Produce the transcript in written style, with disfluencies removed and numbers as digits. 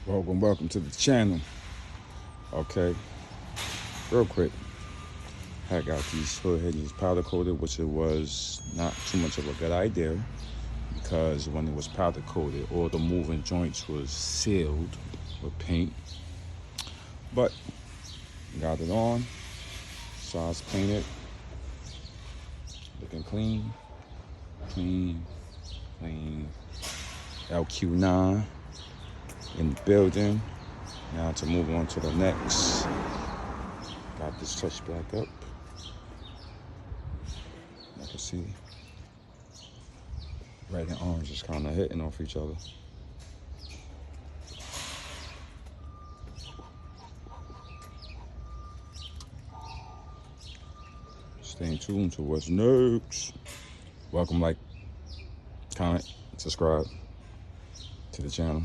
Welcome to the channel. Okay, real quick, I got these hood hinges powder coated, which it was not too much of a good idea because when it was powder coated, all the moving joints was sealed with paint. But got it on, sides painted, looking clean, clean. LQ9 in the building. Now to move on to the next. Got this touch back up. You can see red and orange is kind of hitting off each other. Stay tuned to what's next. Welcome, like, comment, subscribe to the channel.